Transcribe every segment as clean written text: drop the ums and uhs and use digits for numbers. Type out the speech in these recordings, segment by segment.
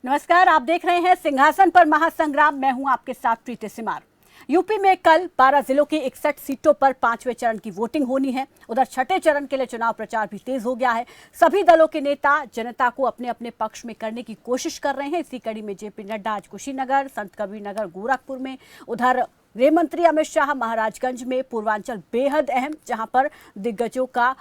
नमस्कार, आप देख रहे हैं सिंहासन पर महासंग्राम। मैं हूं आपके साथ प्रीति सिमार। यूपी में कल 12 जिलों की 61 सीटों पर 5वें चरण की वोटिंग होनी है। उधर छठे चरण के लिए चुनाव प्रचार भी तेज हो गया है। सभी दलों के नेता जनता को अपने अपने पक्ष में करने की कोशिश कर रहे हैं। इसी कड़ी में जेपी नड्डा आज कुशीनगर, संत कबीरनगर, गोरखपुर में, उधर गृह मंत्री अमित शाह महाराजगंज में। पूर्वांचल बेहद अहम, जहां पर दिग्गजों का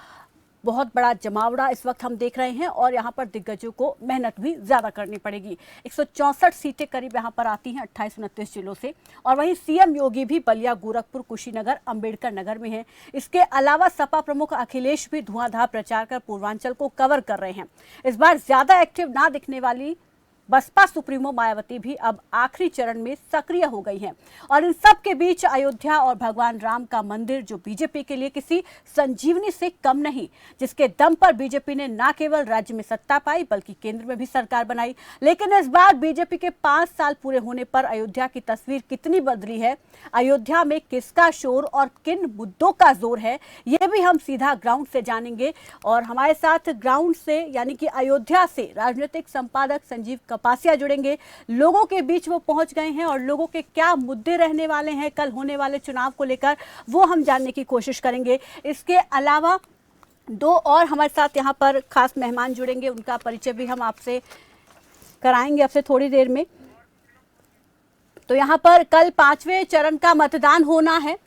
बहुत बड़ा जमावड़ा इस वक्त हम देख रहे हैं और यहाँ पर दिग्गजों को मेहनत भी ज्यादा करनी पड़ेगी। 164 सीटें करीब यहाँ पर आती हैं 28-29 जिलों से। और वहीं सीएम योगी भी बलिया, गोरखपुर, कुशीनगर, अंबेडकर नगर में हैं। इसके अलावा सपा प्रमुख अखिलेश भी धुआंधार प्रचार कर पूर्वांचल को कवर कर रहे हैं। इस बार ज्यादा एक्टिव ना दिखने वाली बसपा सुप्रीमो मायावती भी अब आखिरी चरण में सक्रिय हो गई हैं। और इन सब के बीच अयोध्या और भगवान राम का मंदिर, जो बीजेपी के लिए किसी संजीवनी से कम नहीं, जिसके दम पर बीजेपी ने न केवल राज्य में सत्ता पाई बल्कि केंद्र में भी सरकार बनाई। लेकिन इस बार बीजेपी के 5 साल पूरे होने पर अयोध्या की तस्वीर कितनी बदली है, अयोध्या में किसका शोर और किन मुद्दों का जोर है, ये भी हम सीधा ग्राउंड से जानेंगे। और हमारे साथ ग्राउंड से यानी कि अयोध्या से राजनीतिक संपादक संजीव कपासिया जुड़ेंगे। लोगों के बीच वो पहुंच गए हैं और लोगों के क्या मुद्दे रहने वाले हैं कल होने वाले चुनाव को लेकर, वो हम जानने की कोशिश करेंगे। इसके अलावा 2 और हमारे साथ यहाँ पर खास मेहमान जुड़ेंगे, उनका परिचय भी हम आपसे कराएंगे आपसे थोड़ी देर में। तो यहाँ पर कल 5वें चरण का मतदान होना है।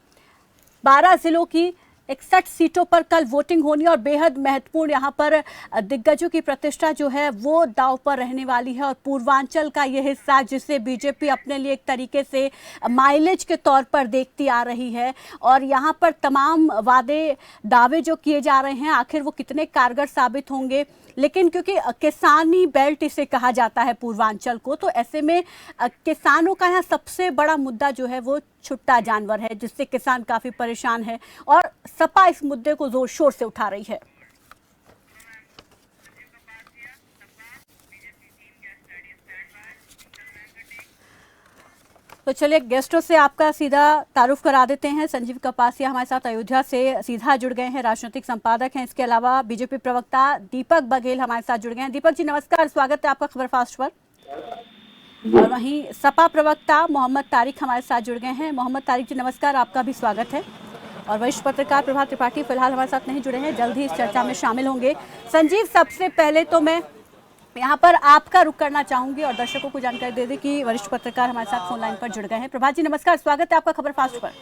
12 जिलों की 61 सीटों पर कल वोटिंग होनी और बेहद महत्वपूर्ण यहाँ पर दिग्गजों की प्रतिष्ठा जो है वो दांव पर रहने वाली है। और पूर्वांचल का ये हिस्सा जिसे बीजेपी अपने लिए एक तरीके से माइलेज के तौर पर देखती आ रही है, और यहाँ पर तमाम वादे दावे जो किए जा रहे हैं आखिर वो कितने कारगर साबित होंगे। लेकिन क्योंकि किसानी बेल्ट इसे कहा जाता है पूर्वांचल को, तो ऐसे में किसानों का यहाँ सबसे बड़ा मुद्दा जो है वो छुट्टा जानवर है, जिससे किसान काफी परेशान है और सपा इस मुद्दे को जोर शोर से उठा रही है। तो चलिए गेस्टों से आपका सीधा तारुफ करा देते हैं। संजीव कपासिया हमारे साथ अयोध्या से सीधा जुड़ गए हैं, राजनीतिक संपादक हैं। इसके अलावा बीजेपी प्रवक्ता दीपक बघेल हमारे साथ जुड़ गए हैं। दीपक जी नमस्कार, स्वागत है आपका खबर फास्ट पर। और वहीं सपा प्रवक्ता मोहम्मद तारिक हमारे साथ जुड़ गए हैं। मोहम्मद तारिक जी नमस्कार, आपका भी स्वागत है। और वरिष्ठ पत्रकार प्रभात त्रिपाठी फिलहाल हमारे साथ नहीं जुड़े हैं, जल्द ही इस चर्चा में शामिल होंगे। संजीव, सबसे पहले तो मैं यहाँ पर आपका रुख करना चाहूंगी और दर्शकों को जानकारी दे दें कि वरिष्ठ पत्रकार हमारे साथ फोन लाइन पर जुड़ गए हैं। प्रभात जी नमस्कार, स्वागत है आपका खबर फास्ट पर।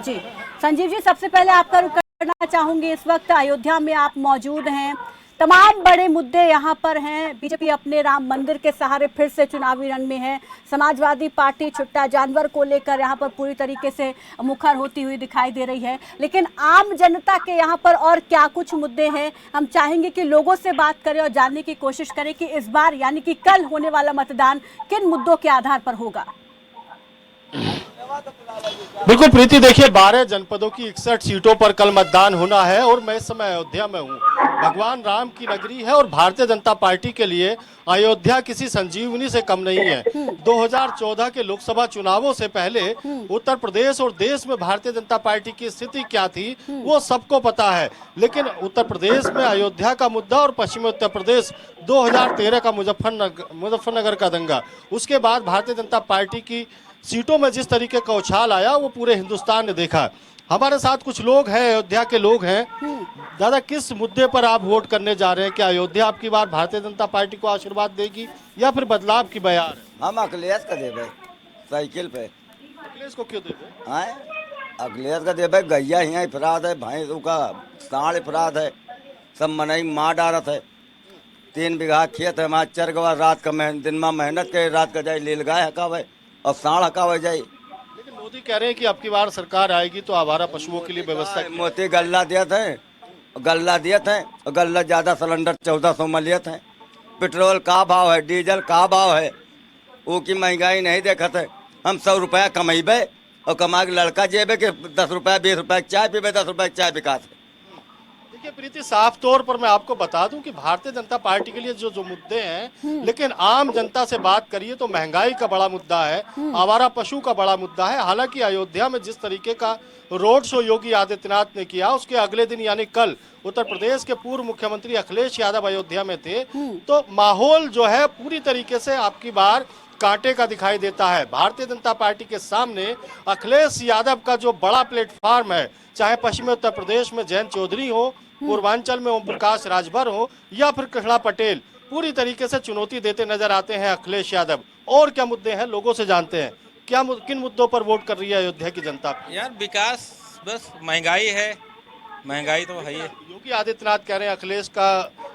जी संजीव जी, सबसे पहले आपका रुख करना चाहूंगी। इस वक्त अयोध्या में आप मौजूद हैं, तमाम बड़े मुद्दे यहाँ पर हैं। बीजेपी अपने राम मंदिर के सहारे फिर से चुनावी रण में है। समाजवादी पार्टी छुट्टा जानवर को लेकर यहाँ पर पूरी तरीके से मुखर होती हुई दिखाई दे रही है। लेकिन आम जनता के यहाँ पर और क्या कुछ मुद्दे हैं, हम चाहेंगे कि लोगों से बात करें और जानने की कोशिश करें कि इस बार यानी कि कल होने वाला मतदान किन मुद्दों के आधार पर होगा। बिल्कुल प्रीति, देखिए 12 जनपदों की 61 सीटों पर कल मतदान होना है और मैं इस समय अयोध्या में हूँ। भगवान राम की नगरी है और भारतीय जनता पार्टी के लिए अयोध्या किसी संजीवनी से कम नहीं है। 2014 के लोकसभा चुनावों से पहले उत्तर प्रदेश और देश में भारतीय जनता पार्टी की स्थिति क्या थी वो सबको पता है। लेकिन उत्तर प्रदेश में अयोध्या का मुद्दा और पश्चिमी उत्तर प्रदेश 2013 का मुजफ्फरनगर का दंगा, उसके बाद भारतीय जनता पार्टी की सीटों में जिस तरीके का उछाल आया वो पूरे हिंदुस्तान ने देखा। हमारे साथ कुछ लोग हैं, अयोध्या के लोग हैं। दादा, किस मुद्दे पर आप वोट करने जा रहे हैं? क्या अयोध्या आपकी बार भारतीय जनता पार्टी को आशीर्वाद देगी या फिर बदलाव की बयार है? हम अखिलेश का देवे साइकिल पे। अखिलेश को क्यों देवे? आए अखिलेश का देवे, गैया ही अपराध है, भैंस का साढ़ अपराध है, सब मनई माँ डारत है। 3 बीघा खेत है हमारा, चरगवा रात का दिन में मेहनत करे, रात का जाए लील गाय हकावे और साढ़ हकावे जाए। लेकिन मोदी कह रहे हैं कि अब की बार सरकार आएगी तो आवारा पशुओं के लिए व्यवस्था की। मोदी गल्ला दिया थे और गल्ला ज्यादा सिलेंडर 1400 में लिए थे। पेट्रोल का भाव है, डीजल का भाव है, वो की महंगाई नहीं देखत है। हम 100 रुपया कमेबे और कमा के लड़का जेबे के 10 रुपया 20 रुपया चाय पीबे, 10 रुपया चाय बिका। देखिए प्रीति, साफ तौर पर मैं आपको बता दूं कि भारतीय जनता पार्टी के लिए जो जो मुद्दे हैं, लेकिन आम जनता से बात करिए तो महंगाई का बड़ा मुद्दा है, आवारा पशु का बड़ा मुद्दा है। हालांकि अयोध्या में जिस तरीके का रोड शो योगी आदित्यनाथ ने किया, उसके अगले दिन यानी कल उत्तर प्रदेश के पूर्व मुख्यमंत्री अखिलेश यादव अयोध्या में थे, तो माहौल जो है पूरी तरीके से आपकी बार कांटे का दिखाई देता है। भारतीय जनता पार्टी के सामने अखिलेश यादव का जो बड़ा प्लेटफॉर्म है, चाहे पश्चिमी उत्तर प्रदेश में जयंत चौधरी हो, पूर्वांचल में ओम प्रकाश राजभर हो या फिर कृष्णा पटेल, पूरी तरीके से चुनौती देते नजर आते हैं अखिलेश यादव। और क्या मुद्दे हैं, लोगों से जानते हैं किन मुद्दों पर वोट कर रही है अयोध्या की जनता। यार विकास, बस महंगाई है, महंगाई तो है ही है। योगी आदित्यनाथ कह रहे हैं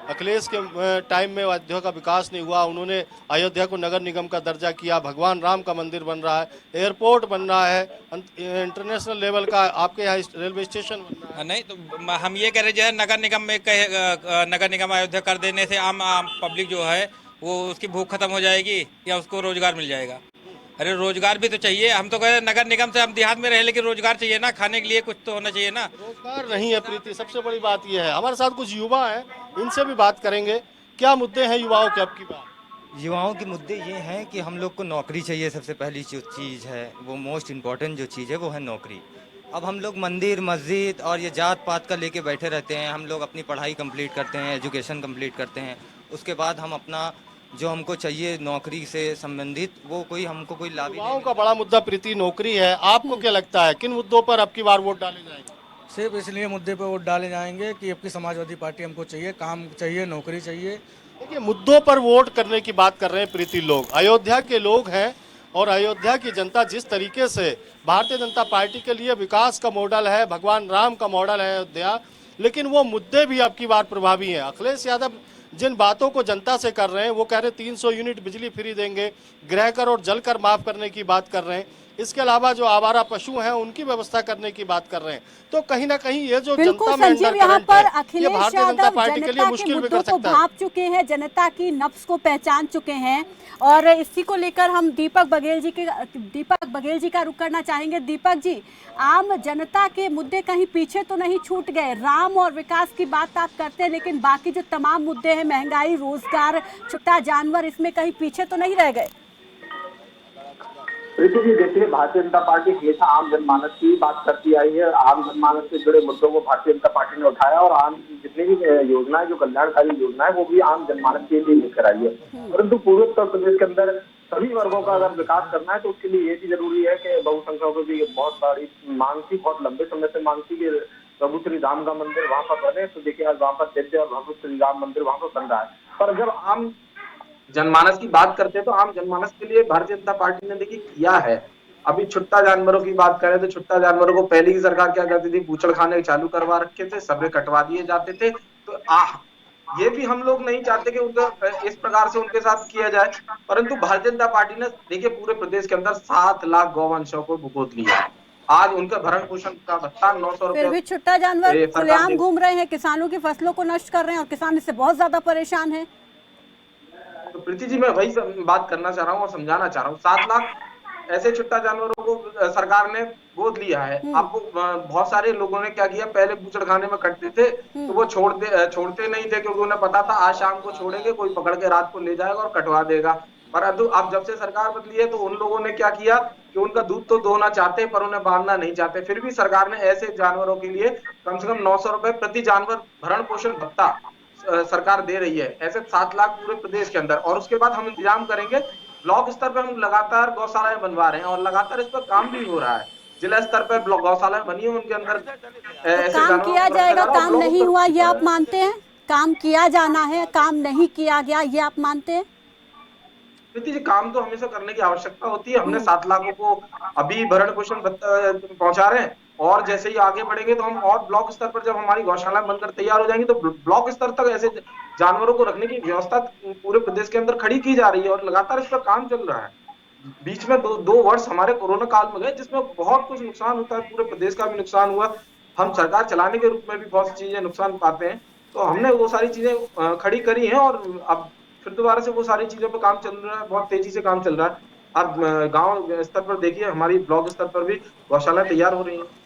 अखिलेश के टाइम में अयोध्या का विकास नहीं हुआ, उन्होंने अयोध्या को नगर निगम का दर्जा किया, भगवान राम का मंदिर बन रहा है, एयरपोर्ट बन रहा है, इंटरनेशनल लेवल का आपके यहाँ रेलवे स्टेशन बन रहा है। नहीं तो हम ये कह रहे जो है नगर निगम में नगर निगम अयोध्या कर देने से आम पब्लिक जो है वो उसकी भूख खत्म हो जाएगी या उसको रोजगार मिल जाएगा। अरे रोजगार भी तो चाहिए। हम तो कह रहे नगर निगम से हम देहात में रहे, लेकिन रोजगार चाहिए ना, खाने के लिए कुछ तो होना चाहिए ना। रोजगार नहीं है प्रीति, सबसे बड़ी बात यह है। हमारे साथ कुछ युवा हैं, इनसे भी बात करेंगे। क्या मुद्दे हैं युवाओं के अब की बात? युवाओं के मुद्दे ये हैं कि हम लोग को नौकरी चाहिए। सबसे पहली जो चीज़ है, वो मोस्ट इम्पॉर्टेंट जो चीज़ है वो है नौकरी। अब हम लोग मंदिर मस्जिद और ये जात पात का लेके बैठे रहते हैं। हम लोग अपनी पढ़ाई कंप्लीट करते हैं, एजुकेशन कंप्लीट करते हैं, उसके बाद हम अपना जो हमको चाहिए नौकरी से संबंधित वो कोई हमको कोई लाभ ही युवाओं नहीं। का बड़ा मुद्दा प्रीति नौकरी है। आपको क्या लगता है किन मुद्दों पर अब की बार वोट डाले जाएंगे? सिर्फ इसलिए मुद्दे पर वोट डाले जाएंगे कि आपकी समाजवादी पार्टी हमको चाहिए, काम चाहिए, नौकरी चाहिए। देखिए मुद्दों पर वोट करने की बात कर रहे हैं प्रीति, लोग अयोध्या के लोग हैं और अयोध्या की जनता जिस तरीके से भारतीय जनता पार्टी के लिए विकास का मॉडल है, भगवान राम का मॉडल है अयोध्या, लेकिन वो मुद्दे भी अब की बार प्रभावी हैं। अखिलेश यादव जिन बातों को जनता से कर रहे हैं, वो कह रहे 300 यूनिट बिजली फ्री देंगे, गृह कर और जल कर माफ करने की बात कर रहे हैं, इसके अलावा जो आवारा पशु हैं उनकी व्यवस्था करने की बात कर रहे हैं। तो कहीं ना कहीं ये जो जनता में संजीव, यहाँ पर ये अखिलेश भारतीय जनता यादव पार्टी के लिए जनता के मुश्किल भी मुद्दों कर को सकता है। भांप चुके हैं, जनता की नब्ज को पहचान चुके हैं। और इसी को लेकर हम दीपक बघेल जी का रुख करना चाहेंगे। दीपक जी, आम जनता के मुद्दे कहीं पीछे तो नहीं छूट गए? राम और विकास की बात आप करते हैं, लेकिन बाकी जो तमाम मुद्दे हैं, महंगाई, रोजगार, छुट्टा जानवर, इसमें कहीं पीछे तो नहीं रह गए? प्रीति जी, देखिए भारतीय जनता पार्टी हमेशा आम जनमानस की बात करती आई है। आम जनमानस से जुड़े मुद्दों को भारतीय जनता पार्टी ने उठाया और आम जितनी भी योजनाएं, जो कल्याणकारी योजना है, वो भी आम जनमानस के लिए लेकर आई है। परंतु पूर्वी उत्तर प्रदेश के अंदर सभी वर्गों का अगर विकास करना है तो उसके लिए ये भी जरूरी है कि बहुसंख्यकों की बहुत बड़ी मांग थी, बहुत लंबे समय से मांग थी कि प्रभु श्री राम का मंदिर वहां पर बने। तो देखिए आज वहां पर दिव्य और भव्य श्री राम मंदिर वहां पर बन रहा है। पर जब आम जनमानस की बात करते हैं तो आम जनमानस के लिए भारतीय जनता पार्टी ने देखिए किया है। अभी छुट्टा जानवरों की बात करें तो छुट्टा जानवरों को पहले की सरकार क्या करती थी, बूचड़खाने चालू करवा रखे थे, सबे कटवा दिए जाते थे। तो ये भी हम लोग नहीं चाहते कि उनका इस प्रकार से उनके साथ किया जाए। परंतु भारतीय जनता पार्टी ने देखिए पूरे प्रदेश के अंदर 7 लाख गौवंशों को भुगत लिया है। आज उनका भरण पोषण का भत्ता 900 रुपए। फिर भी छुट्टा जानवर खुलेआम घूम रहे हैं, किसानों की फसलों को नष्ट कर रहे हैं और किसान इससे बहुत ज्यादा परेशान है। तो प्रीति जी, मैं वही बात करना चाह रहा हूँ और समझाना चाह रहा हूँ। 7 लाख ऐसे छुट्टा जानवरों को सरकार ने गोद लिया है। आपको बहुत सारे लोगों ने क्या किया, पहले बूचड़खाने में कटते थे तो वो छोड़ते नहीं थे, क्योंकि उन्हें पता था आज शाम को छोड़ेंगे, कोई पकड़ के रात को ले जाएगा और कटवा देगा। परंतु अब जब से सरकार बदली है तो उन लोगों ने क्या किया कि उनका दूध तो दोहना चाहते पर उन्हें बांधना नहीं चाहते। फिर भी सरकार ने ऐसे जानवरों के लिए कम से कम 900 रुपए प्रति जानवर भरण पोषण भत्ता सरकार दे रही है। ऐसे 7 लाख पूरे प्रदेश के अंदर। और उसके बाद हम इंतजाम करेंगे, ब्लॉक स्तर पर हम लगातार गौशालाएं बनवा रहे हैं और लगातार इस पर काम भी हो रहा है। जिला स्तर पर गौशालाएं बनी है, उनके अंदर तो काम किया जाएगा, काम नहीं हुआ ये आप मानते हैं? काम किया जाना है, काम नहीं किया गया ये आप मानते हैं? प्रीति जी, काम तो हमेशा करने की आवश्यकता होती है। हमने 7 लाखों को अभी भरण पोषण भत्ता पहुंचा रहे हैं और जैसे ही आगे बढ़ेंगे तो हम और ब्लॉक स्तर पर जब हमारी गौशालाएं बनकर तैयार हो जाएंगी तो ब्लॉक स्तर तक ऐसे जानवरों को रखने की व्यवस्था पूरे प्रदेश के अंदर खड़ी की जा रही है और लगातार इस पर काम चल रहा है। बीच में दो वर्ष हमारे कोरोना काल में गए जिसमें बहुत कुछ नुकसान होता है, पूरे प्रदेश का भी नुकसान हुआ। हम सरकार चलाने के रूप में भी बहुत सी चीजें नुकसान पाते हैं, तो हमने वो सारी चीजें खड़ी करी हैं और अब फिर दोबारा से वो सारी चीजों पर काम चल रहा है, बहुत तेजी से काम चल रहा है। अब गांव स्तर पर देखिए, हमारी ब्लॉक स्तर पर भी गौशाला तैयार हो रही है।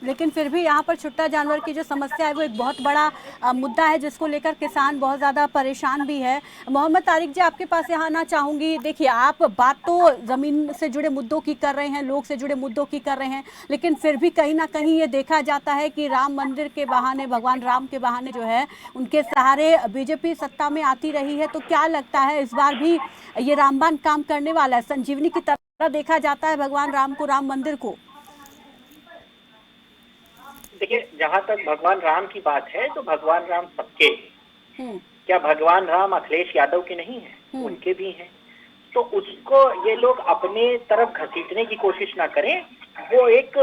लेकिन फिर भी यहाँ पर छुट्टा जानवर की जो समस्या है वो एक बहुत बड़ा मुद्दा है, जिसको लेकर किसान बहुत ज़्यादा परेशान भी है। मोहम्मद तारिक जी, आपके पास यहाँ आना चाहूँगी। देखिए, आप बात तो ज़मीन से जुड़े मुद्दों की कर रहे हैं, लोग से जुड़े मुद्दों की कर रहे हैं, लेकिन फिर भी कहीं ना कहीं ये देखा जाता है कि राम मंदिर के बहाने, भगवान राम के बहाने जो है उनके सहारे बीजेपी सत्ता में आती रही है। तो क्या लगता है इस बार भी ये रामबाण काम करने वाला है? संजीवनी की तरह देखा जाता है भगवान राम को, राम मंदिर को? देखिए, जहाँ तक भगवान राम की बात है तो भगवान राम सबके हैं। क्या भगवान राम अखिलेश यादव के नहीं है? उनके भी हैं। तो उसको ये लोग अपने तरफ घसीटने की कोशिश ना करें। वो एक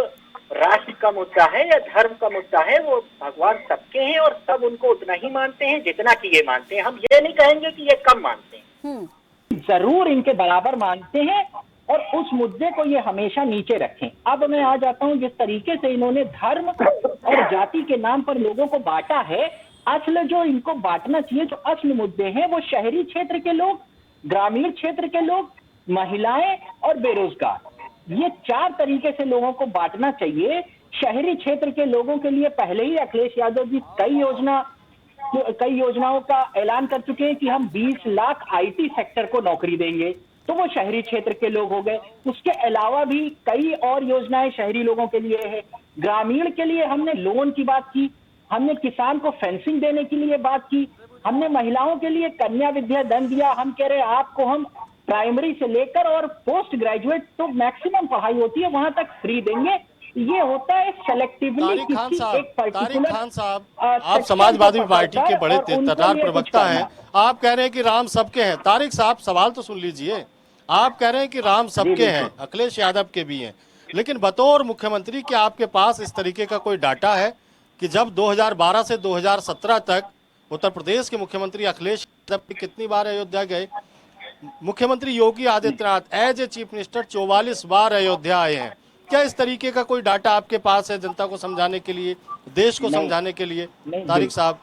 राष्ट्र का मुद्दा है या धर्म का मुद्दा है, वो भगवान सबके हैं और सब उनको उतना ही मानते हैं जितना कि ये मानते हैं। हम ये नहीं कहेंगे कि ये कम मानते हैं। जरूर इनके बराबर मानते हैं और उस मुद्दे को ये हमेशा नीचे रखें। अब मैं आ जाता हूं, जिस तरीके से इन्होंने धर्म और जाति के नाम पर लोगों को बांटा है, असल जो इनको बांटना चाहिए, जो असल मुद्दे हैं, वो शहरी क्षेत्र के लोग, ग्रामीण क्षेत्र के लोग, महिलाएं और बेरोजगार, ये 4 तरीके से लोगों को बांटना चाहिए। शहरी क्षेत्र के लोगों के लिए पहले ही अखिलेश यादव जी कई योजनाओं का ऐलान कर चुके हैं कि हम 20 लाख IT सेक्टर को नौकरी देंगे, तो वो शहरी क्षेत्र के लोग हो गए। उसके अलावा भी कई और योजनाएं शहरी लोगों के लिए है। ग्रामीण के लिए हमने लोन की बात की, हमने किसान को फेंसिंग देने के लिए बात की, हमने महिलाओं के लिए कन्या विद्या धन दिया। हम कह रहे हैं आपको हम प्राइमरी से लेकर और पोस्ट ग्रेजुएट तो मैक्सिमम पढ़ाई होती है वहां तक फ्री देंगे। ये होता है सेलेक्टिवली। तारिक खान साहब, आप समाजवादी पार्टी के बड़े तेजतर्रार प्रवक्ता हैं। आप कह रहे हैं कि राम सबके हैं। तारिक साहब, सवाल तो सुन लीजिए। आप कह रहे हैं कि राम सबके हैं, अखिलेश यादव के भी हैं, लेकिन बतौर मुख्यमंत्री क्या आपके पास इस तरीके का कोई डाटा है कि जब 2012 से 2017 तक उत्तर प्रदेश के मुख्यमंत्री अखिलेश यादव कितनी बार अयोध्या गए? मुख्यमंत्री Yogi Adityanath as a chief minister 44 बार अयोध्या आए हैं। क्या इस तरीके का कोई डाटा आपके पास है जनता को समझाने के लिए, देश को समझाने के लिए? तारिक साहब,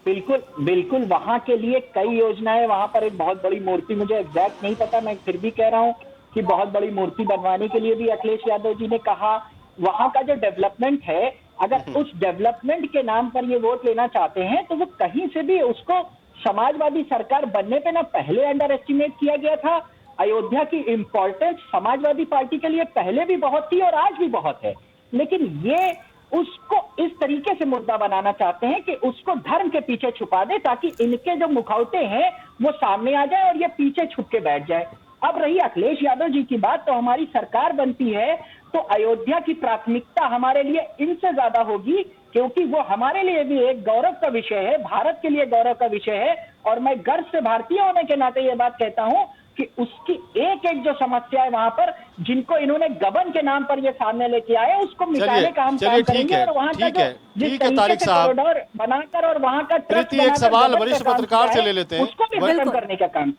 बिल्कुल वहां के लिए कई योजनाएं, वहां पर एक बहुत बड़ी मूर्ति, मुझे एग्जैक्ट नहीं पता, मैं फिर भी कह रहा हूं कि बहुत बड़ी मूर्ति बनवाने के लिए भी अखिलेश यादव जी ने कहा। वहां का जो डेवलपमेंट है, अगर उस डेवलपमेंट के नाम पर ये वोट लेना चाहते हैं तो वो कहीं से भी उसको समाजवादी सरकार बनने पे ना पहले अंडर एस्टिमेट किया गया था। अयोध्या की इंपॉर्टेंस समाजवादी पार्टी के लिए पहले भी बहुत थी और आज भी बहुत है, लेकिन ये उसको इस तरीके से मुद्दा बनाना चाहते हैं कि उसको धर्म के पीछे छुपा दे ताकि इनके जो मुखौटे हैं वो सामने आ जाए और ये पीछे छुप के बैठ जाए। अब रही अखिलेश यादव जी की बात, तो हमारी सरकार बनती है तो अयोध्या की प्राथमिकता हमारे लिए इनसे ज्यादा होगी, क्योंकि वो हमारे लिए भी एक गौरव का विषय है, भारत के लिए गौरव का विषय है। और मैं गर्व से भारतीय होने के नाते ये बात कहता हूं कि उसकी एक एक जो समस्या है वहां पर, जिनको इन्होंने गबन के नाम पर ये सामने लेके आए, उसको मिटाने का हम काम करेंगे। और वहां का ठीक है तारिक साहब, बनाकर और वहां का प्रीति एक सवाल वरिष्ठ पत्रकार से ले लेते हैं, उसको भी खत्म करने का काम।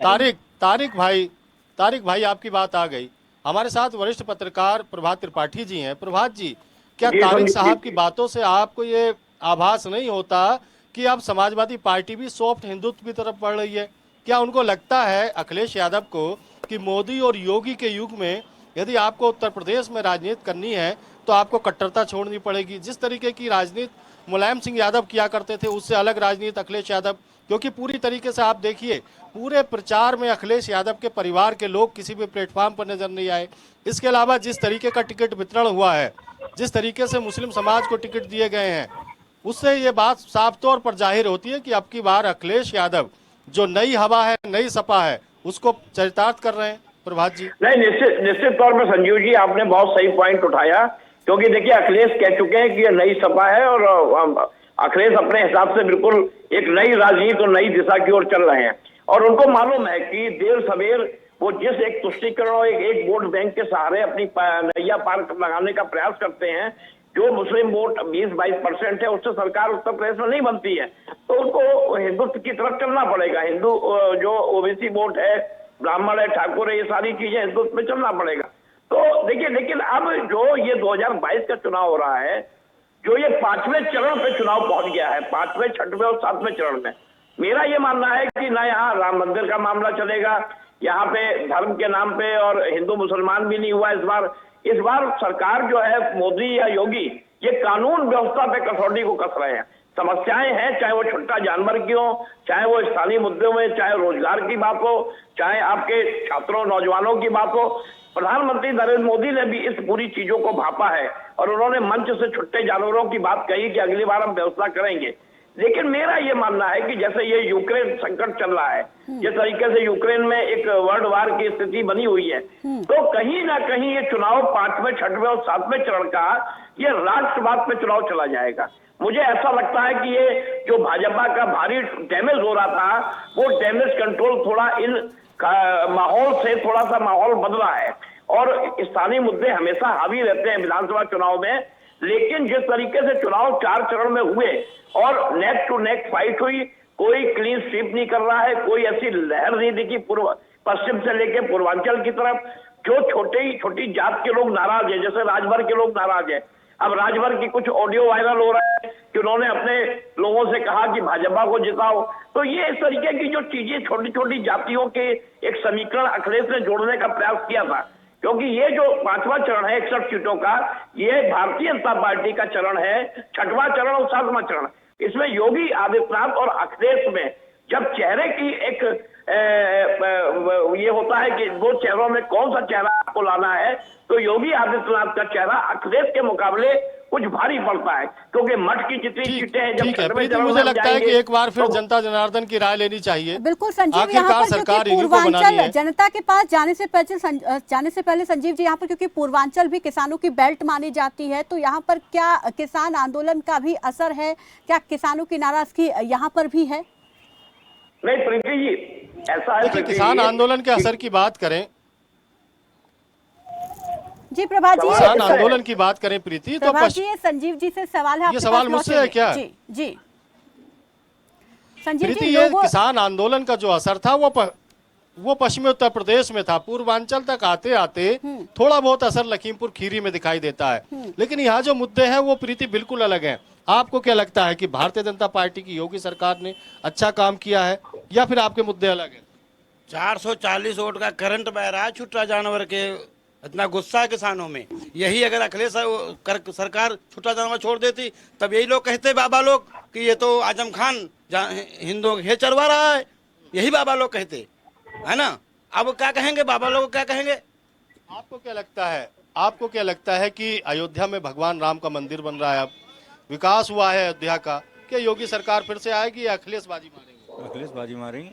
तारिक भाई आपकी बात आ गई। हमारे साथ वरिष्ठ पत्रकार प्रभात त्रिपाठी जी हैं। प्रभात जी, क्या तारिक साहब की बातों से आपको ये आभास नहीं होता कि अब समाजवादी पार्टी भी सॉफ्ट हिंदुत्व की तरफ बढ़ रही है? क्या उनको लगता है अखिलेश यादव को कि मोदी और योगी के युग में यदि आपको उत्तर प्रदेश में राजनीति करनी है तो आपको कट्टरता छोड़नी पड़ेगी? जिस तरीके की राजनीति मुलायम सिंह यादव किया करते थे उससे अलग राजनीति अखिलेश यादव, क्योंकि पूरी तरीके से आप देखिए पूरे प्रचार में अखिलेश यादव के परिवार के लोग किसी भी प्लेटफॉर्म पर नजर नहीं आए। इसके अलावा जिस तरीके का टिकट वितरण हुआ है, जिस तरीके से मुस्लिम समाज को टिकट दिए गए हैं, उससे ये बात साफ तौर पर जाहिर होती है कि अब की बार अखिलेश यादव जो नई हवा है, नई सपा है, उसको चरितार्थ कर रहे हैं। प्रभात जी, नहीं, निश्चित तौर पर संजीव जी आपने बहुत सही पॉइंट उठाया, क्योंकि देखिए अखिलेश कह चुके हैं कि ये नई सपा है और अखिलेश अपने हिसाब से बिल्कुल एक नई राजनीति और नई दिशा की ओर चल रहे हैं। और उनको मालूम है कि देर सवेर वो जिस एक तुष्टीकरण और एक वोट बैंक के सहारे अपनी नैया पार लगाने का प्रयास करते हैं, जो मुस्लिम वोट 20-22% है, उससे सरकार उत्तर प्रदेश में नहीं बनती है, तो उनको हिंदुत्व की तरफ चलना पड़ेगा। हिंदू जो ओबीसी वोट है, ब्राह्मण है, ठाकुर है, ये सारी चीजें हिंदुत्व में चलना पड़ेगा। तो देखिए, लेकिन अब जो ये 2022 का चुनाव हो रहा है, जो ये 5वें चरण पे चुनाव पहुंच गया है, 5वें, 6वें और 7वें चरण में, मेरा ये मानना है कि ना यहाँ राम मंदिर का मामला चलेगा, यहाँ पे धर्म के नाम पे और हिंदू मुसलमान भी नहीं हुआ इस बार। इस बार सरकार जो है मोदी या योगी, ये कानून व्यवस्था पे कसौटी को कस रहे हैं। समस्याएं हैं, चाहे वो छुट्टा जानवर की हो, चाहे वो स्थानीय मुद्दों में, चाहे रोजगार की बात हो, चाहे आपके छात्रों नौजवानों की बात हो। प्रधानमंत्री नरेंद्र मोदी ने भी इस पूरी चीजों को भापा है और उन्होंने मंच से छुट्टे जानवरों की बात कही कि अगली बार हम व्यवस्था करेंगे। लेकिन मेरा ये मानना है कि जैसे ये यूक्रेन संकट चल रहा है, जिस तरीके से यूक्रेन में एक वर्ल्ड वार की स्थिति बनी हुई है, तो कहीं ना कहीं ये चुनाव 5वें, 6वें और 7वें चरण का ये राष्ट्रवाद पे चुनाव चला जाएगा। मुझे ऐसा लगता है कि ये जो भाजपा का भारी डैमेज हो रहा था, वो डैमेज कंट्रोल थोड़ा इन माहौल से थोड़ा सा माहौल बदला है और स्थानीय मुद्दे हमेशा हावी रहते हैं विधानसभा चुनाव में। लेकिन जिस तरीके से चुनाव 4 चरण में हुए और नेक टू नेक फाइट हुई, कोई क्लीन स्वीप नहीं कर रहा है, कोई ऐसी लहर नहीं दिखी पूर्व पश्चिम से लेकर पूर्वांचल की तरफ। जो छोटी जात के लोग नाराज है, जैसे राजभर के लोग नाराज है। अब राजभर की कुछ ऑडियो वायरल हो रहा है कि उन्होंने अपने लोगों से कहा कि भाजपा को जिताओ। तो ये इस तरीके की जो चीजें छोटी छोटी जातियों के एक समीकरण अखिलेश ने जोड़ने का प्रयास किया था, क्योंकि ये जो 5वां चरण है 61 सीटों का, ये भारतीय जनता पार्टी का चरण है, 6वां चरण और 7वां चरण। इसमें योगी आदित्यनाथ और अखिलेश में जब चेहरे की एक ये होता है कि दो चेहरों में कौन सा चेहरा आपको लाना है, तो योगी आदित्यनाथ का चेहरा अखिलेश के मुकाबले कुछ भारी पड़ता है, क्योंकि मठ की जितनी सीटें हैं जब ठीक है प्रीति, मुझे लगता है कि एक बार फिर जनता जनार्दन की राय लेनी चाहिए। बिल्कुल संजीव, यहाँ आखिरकार पर सरकार क्योंकि इन्हीं को बनानी पूर्वांचल है। जनता के पास जाने से पहले संजीव जी, यहाँ पर क्योंकि पूर्वांचल भी किसानों की बेल्ट मानी जाती है, तो यहाँ पर क्या किसान आंदोलन का भी असर है? क्या किसानों की नाराजगी यहाँ पर भी है? नहीं प्रीति जी, ऐसा है। देखिए, किसान आंदोलन के असर की बात करें, जी प्रभात जी, किसान आंदोलन की बात करें प्रीति, तो प्रभात जी, ये संजीव जी से सवाल है, ये सवाल मुझसे है क्या? जी जी संजीव प्रीति, जी, ये किसान आंदोलन का जो असर था वो पश्चिमी उत्तर प्रदेश में था। पूर्वांचल तक आते आते थोड़ा बहुत असर लखीमपुर खीरी में दिखाई देता है। लेकिन यहाँ जो मुद्दे हैं वो प्रीति बिल्कुल अलग हैं। आपको क्या लगता है कि भारतीय जनता पार्टी की योगी सरकार ने अच्छा काम किया है या फिर आपके मुद्दे अलग हैं? 440 वोट का करंट बह रहा है छुट्टा जानवर के, इतना गुस्सा है किसानों में। यही अगर अखिलेश सरकार छुट्टा जानवर छोड़ देती, तब यही लोग कहते बाबा लोग कि ये तो आजम खान हिंदुओं के चरवा रहा है, यही बाबा लोग कहते है ना। अब क्या कहेंगे बाबा लोग, क्या कहेंगे? आपको क्या लगता है कि अयोध्या में भगवान राम का मंदिर बन रहा है, अब विकास हुआ है अयोध्या का, क्या योगी सरकार फिर से आएगी या अखिलेश बाजी मारेंगे? अखिलेश बाजी मारेंगे।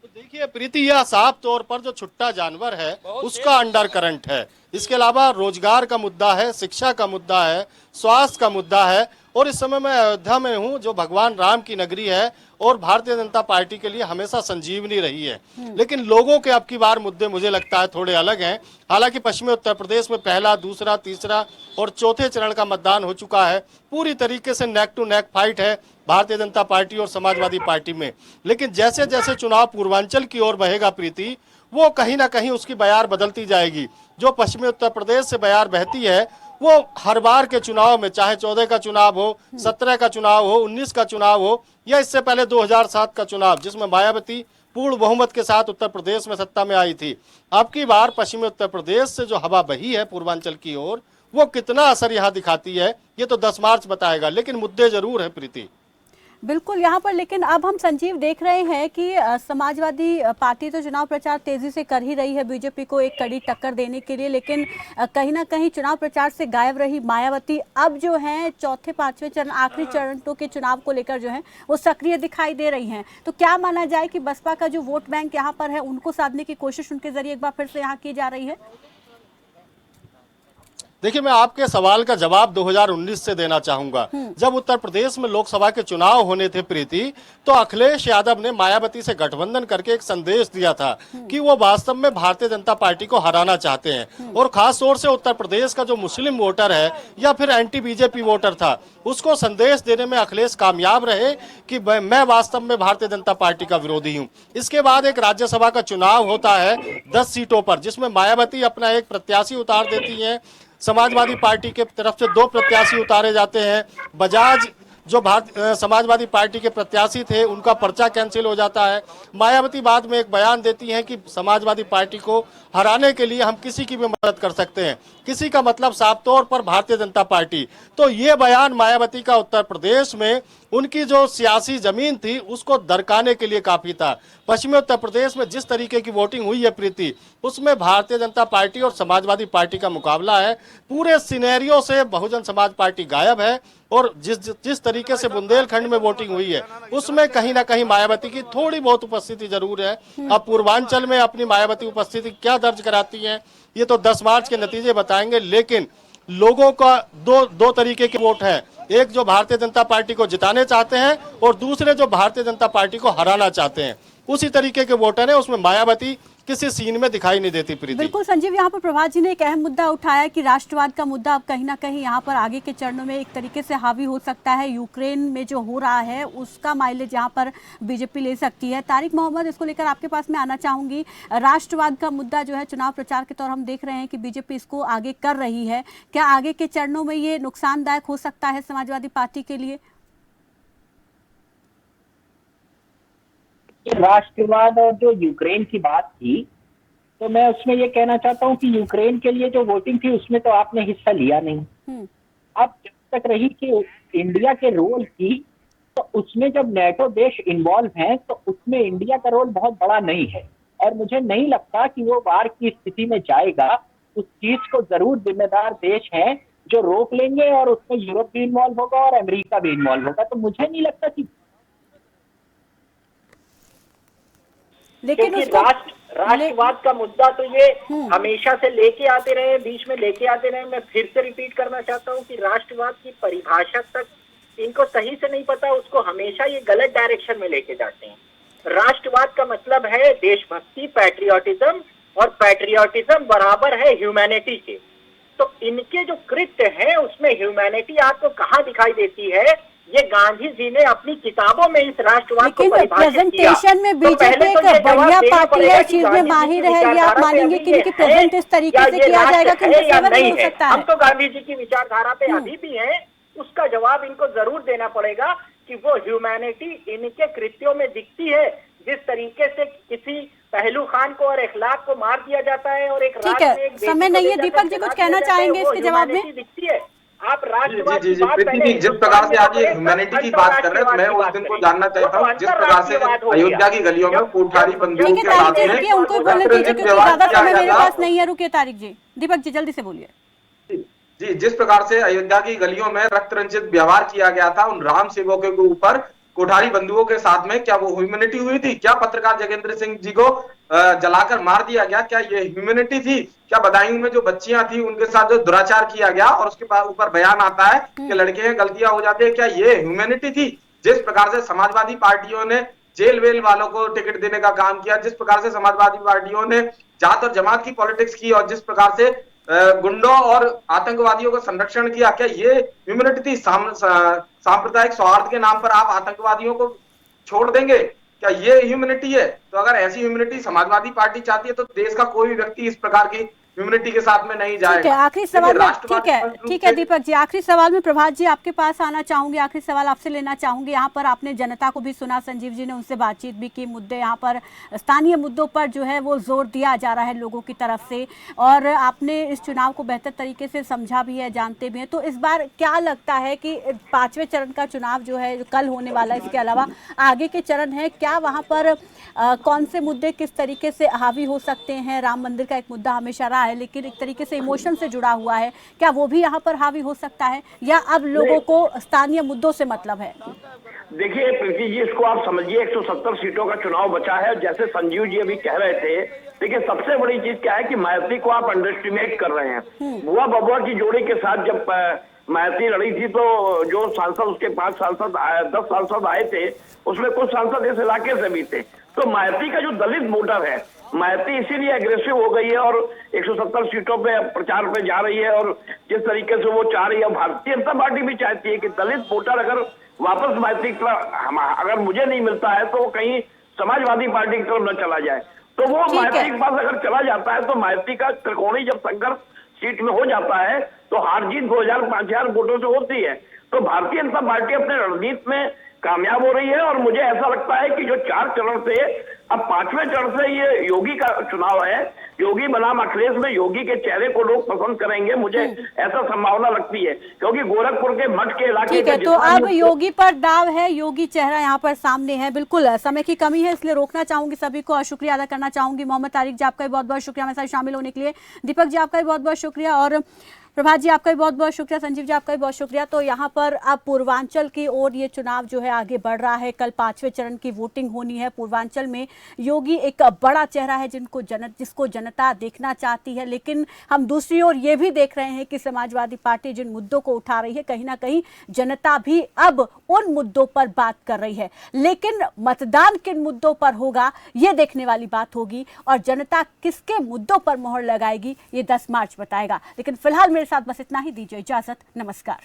तो देखिए प्रीति, यह साफ तौर पर जो छुट्टा जानवर है उसका अंडर करंट है। इसके अलावा रोजगार का मुद्दा है, शिक्षा का मुद्दा है, स्वास्थ्य का मुद्दा है। और इस समय मैं अयोध्या में हूं, जो भगवान राम की नगरी है और भारतीय जनता पार्टी के लिए हमेशा संजीवनी रही है। लेकिन लोगों के अब की बार मुद्दे मुझे लगता है थोड़े अलग हैं। हालांकि पश्चिमी उत्तर प्रदेश में पहला, दूसरा, तीसरा और चौथे चरण का मतदान हो चुका है। पूरी तरीके से नेक टू नेक फाइट है भारतीय जनता पार्टी और समाजवादी पार्टी में। लेकिन जैसे जैसे चुनाव पूर्वांचल की ओर बहेगा प्रीति, वो कहीं ना कहीं उसकी बयार बदलती जाएगी। जो पश्चिमी उत्तर प्रदेश से बयार बहती है वो हर बार के चुनाव में, चाहे 14 का चुनाव हो, 17 का चुनाव हो, 19 का चुनाव हो या इससे पहले 2007 का चुनाव, जिसमें मायावती पूर्ण बहुमत के साथ उत्तर प्रदेश में सत्ता में आई थी। अब की बार पश्चिमी उत्तर प्रदेश से जो हवा बही है पूर्वांचल की ओर, वो कितना असर यहाँ दिखाती है ये तो 10 मार्च बताएगा। लेकिन मुद्दे जरूर है प्रीति। बिल्कुल यहाँ पर, लेकिन अब हम संजीव देख रहे हैं कि समाजवादी पार्टी तो चुनाव प्रचार तेजी से कर ही रही है बीजेपी को एक कड़ी टक्कर देने के लिए, लेकिन कहीं ना कहीं चुनाव प्रचार से गायब रही मायावती अब जो है चौथे, 5वें चरण, आखिरी चरणों के चुनाव को लेकर जो है वो सक्रिय दिखाई दे रही हैं। तो क्या माना जाए कि बसपा का जो वोट बैंक यहाँ पर है उनको साधने की कोशिश उनके जरिए एक बार फिर से यहाँ की जा रही है? देखिए, मैं आपके सवाल का जवाब 2019 से देना चाहूंगा। जब उत्तर प्रदेश में लोकसभा के चुनाव होने थे प्रीति, तो अखिलेश यादव ने मायावती से गठबंधन करके एक संदेश दिया था कि वो वास्तव में भारतीय जनता पार्टी को हराना चाहते हैं। और खास तौर से उत्तर प्रदेश का जो मुस्लिम वोटर है या फिर एंटी बीजेपी वोटर था, उसको संदेश देने में अखिलेश कामयाब रहे कि मैं वास्तव में भारतीय जनता पार्टी का विरोधी हूँ। इसके बाद एक राज्यसभा का चुनाव होता है 10 सीटों पर, जिसमें मायावती अपना एक प्रत्याशी उतार देती है, समाजवादी पार्टी के तरफ से 2 प्रत्याशी उतारे जाते हैं, बजाज जो समाजवादी पार्टी के प्रत्याशी थे उनका पर्चा कैंसिल हो जाता है। मायावती बाद में एक बयान देती हैं कि समाजवादी पार्टी को हराने के लिए हम किसी की भी मदद कर सकते हैं, किसी का मतलब साफ तौर पर भारतीय जनता पार्टी। तो ये बयान मायावती का उत्तर प्रदेश में उनकी जो सियासी जमीन थी उसको दरकाने के लिए काफी था। पश्चिमी उत्तर प्रदेश में जिस तरीके की वोटिंग हुई है प्रीति, उसमें भारतीय जनता पार्टी और समाजवादी पार्टी का मुकाबला है। पूरे सिनेरियो से बहुजन समाज पार्टी गायब है और जिस तरीके से बुंदेलखंड में वोटिंग हुई है उसमें कहीं ना कहीं मायावती की थोड़ी बहुत उपस्थिति जरूर है। अब पूर्वांचल में अपनी मायावती उपस्थिति क्या दर्ज कराती है ये तो 10 मार्च के नतीजे बताएंगे, लेकिन लोगों का दो तरीके के वोट है। एक जो भारतीय जनता पार्टी को जिताने चाहते हैं और दूसरे जो भारतीय जनता पार्टी को हराना चाहते हैं। उसी तरीके के वोटर है, उसमें मायावती किसी सीन में दिखाई नहीं देती प्रीति। बिल्कुल संजीव, यहाँ पर प्रभात जी ने एक अहम मुद्दा उठाया कि राष्ट्रवाद का मुद्दा अब कहीं ना कहीं यहाँ पर आगे के चरणों में एक तरीके से हावी हो सकता है। यूक्रेन में जो हो रहा है उसका माइलेज यहाँ पर बीजेपी ले सकती है। तारिक मोहम्मद, इसको लेकर आपके पास मैं आना चाहूंगी। राष्ट्रवाद का मुद्दा जो है चुनाव प्रचार के तौर हम देख रहे हैं कि बीजेपी इसको आगे कर रही है, क्या आगे के चरणों में ये नुकसानदायक हो सकता है समाजवादी पार्टी के लिए? राष्ट्रवाद और जो यूक्रेन की बात थी, तो मैं उसमें ये कहना चाहता हूँ कि यूक्रेन के लिए जो वोटिंग थी उसमें तो आपने हिस्सा लिया नहीं। अब जब तक रही कि इंडिया के रोल की, तो उसमें जब नेटो देश इन्वॉल्व हैं तो उसमें इंडिया का रोल बहुत बड़ा नहीं है और मुझे नहीं लगता कि वो वार की स्थिति में जाएगा। उस चीज को जरूर जिम्मेदार देश हैं जो रोक लेंगे और उसमें यूरोप भी इन्वॉल्व होगा और अमेरिका भी इन्वॉल्व होगा। तो मुझे नहीं लगता कि लेकिन राष्ट्रवाद का मुद्दा तो ये हमेशा से लेके आते रहे, बीच में लेके आते रहे। मैं फिर से रिपीट करना चाहता हूँ कि राष्ट्रवाद की परिभाषा तक इनको सही से नहीं पता, उसको हमेशा ये गलत डायरेक्शन में लेके जाते हैं। राष्ट्रवाद का मतलब है देशभक्ति, पैट्रियोटिज्म, और पैट्रियोटिज्म बराबर है ह्यूमैनिटी के। तो इनके जो कृत्य हैं उसमें ह्यूमैनिटी आपको कहाँ दिखाई देती है? ये गांधी जी ने अपनी किताबों में इस राष्ट्रवाद को परिभाषित किया। प्रेजेंटेशन में बीजेपी एक बढ़िया पार्टी है, चीज में माहिर है, ये आप मानेंगे कि इनकी प्रेजेंट इस तरीके से किया जाएगा कि उनके फेवर में हो सकता है? हम तो गांधी जी की विचारधारा पे अभी भी हैं, उसका जवाब इनको जरूर देना पड़ेगा कि वो ह्यूमैनिटी इनके कृत्यों में दिखती है। जिस तरीके से किसी पहलू खान को और इखलाक को मार दिया जाता है और एक ठीक है, समय नहीं है। दीपक जी कुछ कहना चाहेंगे इसके जवाब में? दिखती है आप राष्ट्रवाद जी जिस प्रकार से आज ये ह्यूमैनिटी की बात कर रहे हैं, मैं उस दिन को जानना चाहता हूँ जिस प्रकार से अयोध्या की गलियों में कोठारी बंदूकों के साथ में उनको बोलने दीजिए क्योंकि ज्यादा समय मेरे पास नहीं है। रुकिए तारिक जी, दीपक जी जल्दी से बोलिए। जी, जिस प्रकार से अयोध्या की गलियों में रक्त रंजित व्यवहार किया गया था उन राम सेवकों के ऊपर कोठारी बंदूकों के साथ में, क्या वो ह्यूमैनिटी हुई थी? क्या पत्रकार जगेंद्र सिंह जी को जलाकर मार दिया गया, क्या ये ह्यूमैनिटी थी? क्या बदायूं में जो बच्चियां थी उनके साथ जो दुराचार किया गया और उसके बाद ऊपर बयान आता है कि लड़के हैं, गलतियां हो जाती है, क्या ये ह्यूमैनिटी थी? जिस प्रकार से समाजवादी पार्टियों ने जेल वेल वालों को टिकट देने का काम किया, जिस प्रकार से समाजवादी पार्टियों ने जात और जमात की पॉलिटिक्स की और जिस प्रकार से गुंडों और आतंकवादियों का संरक्षण किया, क्या ये ह्यूमैनिटी थी? सांप्रदायिक सौहार्द के नाम पर आप आतंकवादियों को छोड़ देंगे, क्या ये ह्यूमैनिटी है? तो अगर ऐसी ह्यूमैनिटी समाजवादी पार्टी चाहती है तो देश का कोई भी व्यक्ति इस प्रकार की ह्यूमैनिटी के साथ में नहीं जाएगा। ठीक है, आखिरी सवाल में ठीक है दीपक जी, आखिरी सवाल में प्रभात जी आपके पास आना चाहूंगी। आखिरी सवाल आपसे लेना चाहूंगी। यहाँ पर आपने जनता को भी सुना, संजीव जी ने उनसे बातचीत भी की, मुद्दे यहाँ पर स्थानीय मुद्दों पर जो है वो जोर दिया जा रहा है लोगों की तरफ से, और आपने इस चुनाव को बेहतर तरीके से समझा भी है, जानते भी हैं। तो इस बार क्या लगता है कि 5वें चरण का चुनाव जो है कल होने वाला है, इसके अलावा आगे के चरण है, क्या वहाँ पर कौन से मुद्दे किस तरीके से हावी हो सकते हैं? राम मंदिर का एक मुद्दा हमेशा रहा है लेकिन एक तरीके से इमोशन से जुड़ा हुआ है, क्या वो भी यहाँ पर हावी हो सकता है या अब लोगों को स्थानीय मुद्दों से मतलब है? देखिए प्रीति जी, इसको आप समझिए 170 सीटों का चुनाव बचा है। जैसे संजीव जी अभी कह रहे थे, देखिए सबसे बड़ी चीज क्या है कि मायावती को आप अंडर एस्टिमेट कर रहे हैं। बुआ बबुआ की जोड़ी के साथ जब मायावती लड़ी थी तो जो सांसद उसके 5 सांसद 10 सांसद आए थे उसमें कुछ सांसद इस इलाके से भी थे। तो मायावती का जो दलित वोटर है, मायावती इसीलिए एग्रेसिव हो गई है और 170 सीटों पे प्रचार पे जा रही है। और जिस तरीके से वो चाह रही है, भारतीय जनता पार्टी भी चाहती है कि दलित वोटर अगर वापस मायावती की तरफ, अगर मुझे नहीं मिलता है तो वो कहीं समाजवादी पार्टी की तरफ न चला जाए। तो वो मायावती के पास अगर चला जाता है तो मायावती का त्रिकोणीय जब संघर्ष सीट में हो जाता है तो हार जीत 2000-5000 वोटों से होती है। तो भारतीय जनता पार्टी अपने रणनीति में कामयाब हो रही है। और मुझे ऐसा लगता है कि जो 4 चरण से अब 5वें चरण से ये योगी का चुनाव है, योगी बनाम अखिलेश में योगी के चेहरे को लोग पसंद करेंगे, मुझे ऐसा संभावना लगती है, क्योंकि गोरखपुर के मठ के इलाके ठीक है, तो अब योगी पर दाव है, योगी चेहरा यहाँ पर सामने है। बिल्कुल समय की कमी है, इसलिए रोकना चाहूंगी सभी को और शुक्रिया अदा करना चाहूंगी। मोहम्मद तारिक जी, आपका भी बहुत बहुत शुक्रिया हमारे साथ शामिल होने के लिए। दीपक जी, आपका भी बहुत बहुत शुक्रिया और प्रभात जी, आपका भी बहुत बहुत शुक्रिया। संजीव जी, आपका भी बहुत शुक्रिया। तो यहाँ पर अब पूर्वांचल की ओर ये चुनाव जो है आगे बढ़ रहा है। कल 5वें चरण की वोटिंग होनी है। पूर्वांचल में योगी एक बड़ा चेहरा है जिसको जनता देखना चाहती है, लेकिन हम दूसरी ओर ये भी देख रहे हैं कि समाजवादी पार्टी जिन मुद्दों को उठा रही है, कहीं ना कहीं जनता भी अब उन मुद्दों पर बात कर रही है। लेकिन मतदान किन मुद्दों पर होगा ये देखने वाली बात होगी और जनता किसके मुद्दों पर मोहर लगाएगी ये 10 मार्च बताएगा। लेकिन फिलहाल मेरे साथ बस इतना ही। दीजिए इजाजत, नमस्कार।